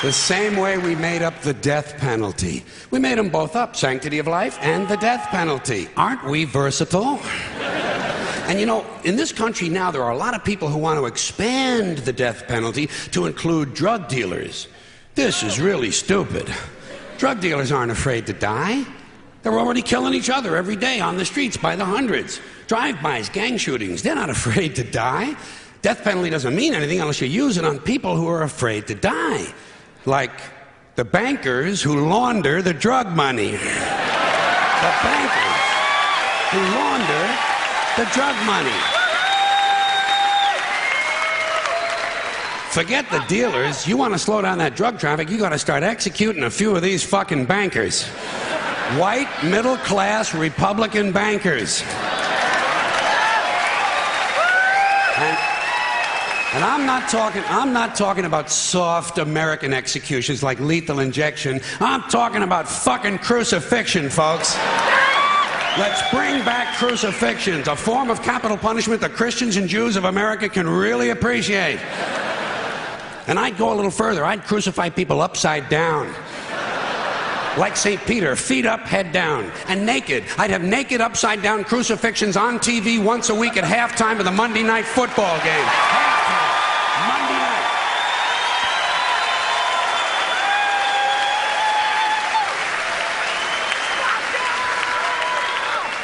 The same way we made up the death penalty. We made them both up, sanctity of life and the death penalty. Aren't we versatile? And you know, in this country now, there are a lot of people who want to expand the death penalty to include drug dealers. This is really stupid. Drug dealers aren't afraid to die. They're already killing each other every day on the streets by the hundreds. Drive-bys, gang shootings, they're not afraid to die. Death penalty doesn't mean anything unless you use it on people who are afraid to die. Like the bankers who launder the drug money. The bankers who launder the drug money. Forget the dealers. You want to slow down that drug traffic, you got to start executing a few of these fucking bankers. White, middle-class Republican bankers. And I'm not talking about soft American executions like lethal injection. I'm talking about fucking crucifixion, folks. Let's bring back crucifixions, a form of capital punishment that Christians and Jews of America can really appreciate. And I'd go a little further. I'd crucify people upside down. Like St. Peter, feet up, head down, and naked. I'd have naked upside-down crucifixions on TV once a week at halftime of the Monday night football game. Halftime, Monday night.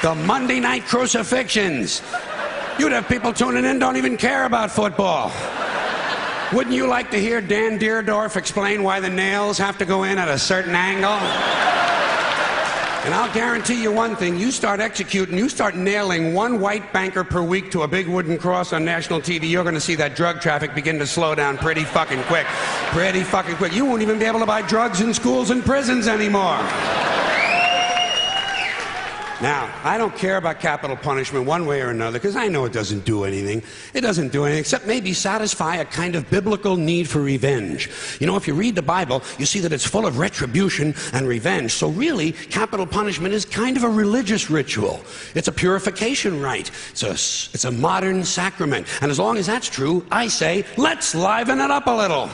The Monday night crucifixions. You'd have people tuning in, don't even care about football. Wouldn't you like to hear Dan Deerdorf explain why the nails have to go in at a certain angle? And I'll guarantee you one thing, you start executing, you start nailing one white banker per week to a big wooden cross on national TV, you're going to see that drug traffic begin to slow down pretty fucking quick. Pretty fucking quick. You won't even be able to buy drugs in schools and prisons anymore. Now, I don't care about capital punishment one way or another because I know it doesn't do anything. It doesn't do anything except maybe satisfy a kind of biblical need for revenge. You know, if you read the Bible, you see that it's full of retribution and revenge. So really, capital punishment is kind of a religious ritual. It's a purification rite. It's a modern sacrament. And as long as that's true, I say, let's liven it up a little.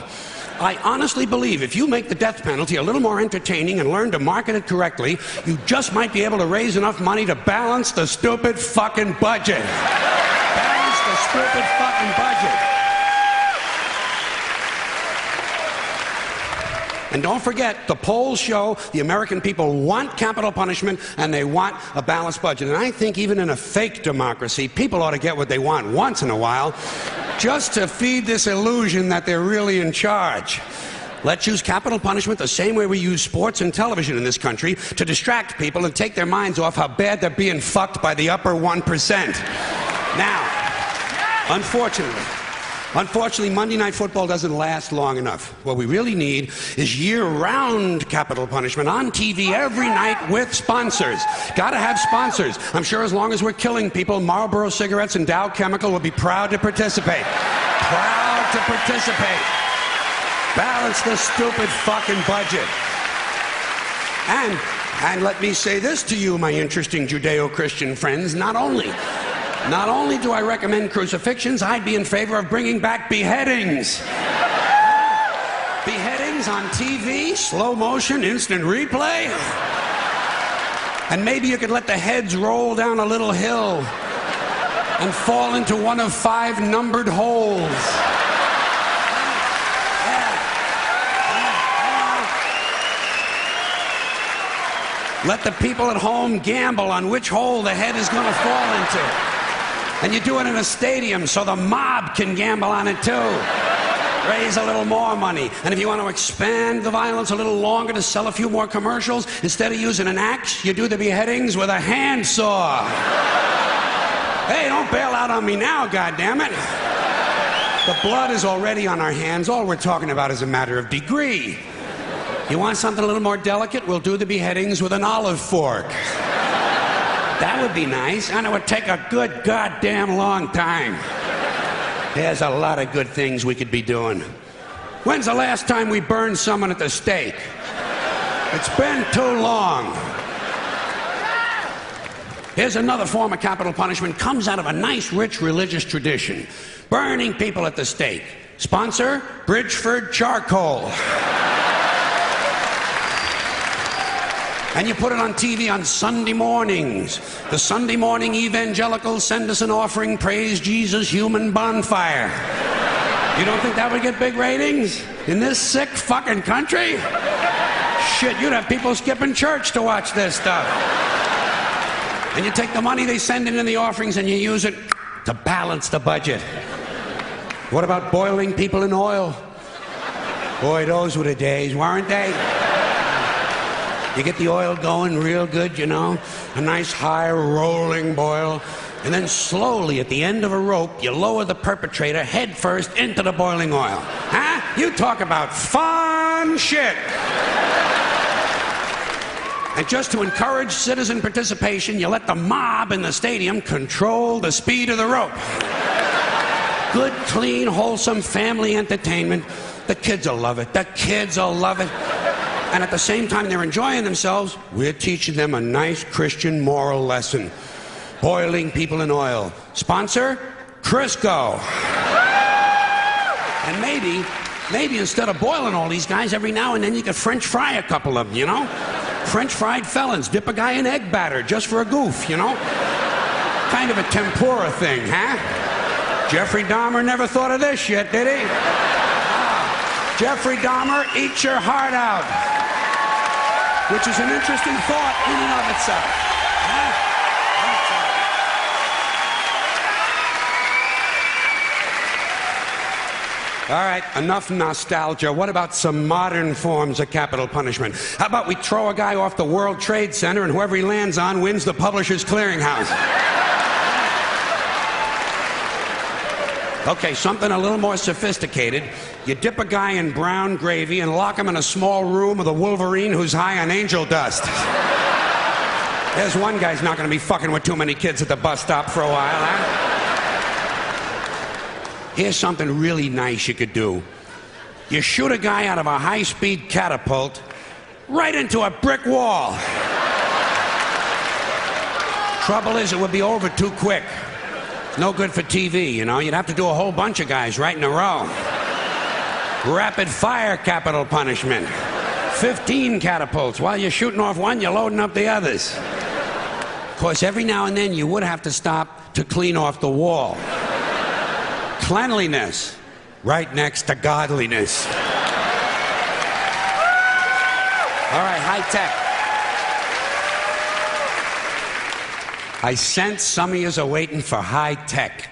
I honestly believe if you make the death penalty a little more entertaining and learn to market it correctly, you just might be able to raise enough money to balance the stupid fucking budget. Balance the stupid fucking budget. And don't forget, the polls show the American people want capital punishment and they want a balanced budget. And I think even in a fake democracy, people ought to get what they want once in a while, just to feed this illusion that they're really in charge. Let's use capital punishment the same way we use sports and television in this country to distract people and take their minds off how bad they're being fucked by the upper 1%. Now, Unfortunately, Monday Night Football doesn't last long enough. What we really need is year-round capital punishment on TV every night with sponsors. Gotta have sponsors. I'm sure as long as we're killing people, Marlboro Cigarettes and Dow Chemical will be proud to participate. Proud to participate. Balance the stupid fucking budget. And let me say this to you, my interesting Judeo-Christian friends, not only do I recommend crucifixions, I'd be in favor of bringing back beheadings. Beheadings on TV, slow motion, instant replay. And maybe you could let the heads roll down a little hill and fall into one of 5 numbered holes. Let the people at home gamble on which hole the head is going to fall into. And you do it in a stadium so the mob can gamble on it too. Raise a little more money. And if you want to expand the violence a little longer to sell a few more commercials, instead of using an axe, you do the beheadings with a handsaw. Hey, don't bail out on me now, goddammit. The blood is already on our hands. All we're talking about is a matter of degree. You want something a little more delicate? We'll do the beheadings with an olive fork. That would be nice, and it would take a good goddamn long time. There's a lot of good things we could be doing. When's the last time we burned someone at the stake? It's been too long. Here's another form of capital punishment. Comes out of a nice, rich religious tradition. Burning people at the stake. Sponsor, Bridgeford Charcoal. And you put it on TV on Sunday mornings. The Sunday morning evangelicals send us an offering, praise Jesus, human bonfire. You don't think that would get big ratings in this sick fucking country? Shit, you'd have people skipping church to watch this stuff. And you take the money they send in the offerings and you use it to balance the budget. What about boiling people in oil? Boy, those were the days, weren't they? You get the oil going real good, you know, a nice high rolling boil, and then slowly at the end of a rope, you lower the perpetrator head first into the boiling oil. Huh? You talk about fun shit. And just to encourage citizen participation, you let the mob in the stadium control the speed of the rope. Good, clean, wholesome family entertainment. The kids will love it. The kids will love it. And at the same time they're enjoying themselves, we're teaching them a nice Christian moral lesson. Boiling people in oil. Sponsor? Crisco. And maybe instead of boiling all these guys, every now and then you could French fry a couple of them, you know? French fried felons. Dip a guy in egg batter just for a goof, you know? Kind of a tempura thing, huh? Jeffrey Dahmer never thought of this shit, did he? Jeffrey Dahmer, eat your heart out. Which is an interesting thought in and of itself. All right, enough nostalgia. What about some modern forms of capital punishment? How about we throw a guy off the World Trade Center and whoever he lands on wins the Publishers Clearinghouse? Okay, something a little more sophisticated. You dip a guy in brown gravy and lock him in a small room with a Wolverine who's high on angel dust. There's one guy's not going to be fucking with too many kids at the bus stop for a while, huh? Here's something really nice you could do. You shoot a guy out of a high-speed catapult right into a brick wall. Trouble is, it would be over too quick. No good for TV, you know. You'd have to do a whole bunch of guys right in a row. Rapid fire capital punishment. 15 catapults. While you're shooting off one, you're loading up the others. Of course, every now and then you would have to stop to clean off the wall. Cleanliness, right next to godliness. All right, high tech. I sense some of yous are waiting for high tech.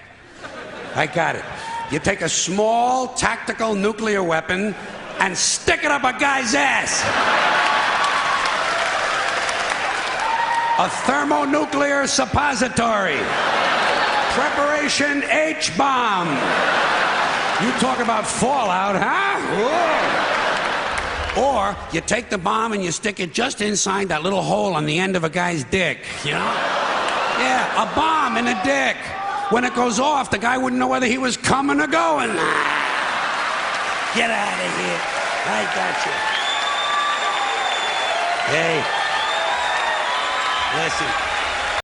I got it. You take a small tactical nuclear weapon and stick it up a guy's ass. A thermonuclear suppository. Preparation H-bomb. You talk about fallout, huh? Whoa. Or you take the bomb and you stick it just inside that little hole on the end of a guy's dick, you know? Yeah, a bomb in a dick. When it goes off, the guy wouldn't know whether he was coming or going. Get out of here. I got you. Hey, listen.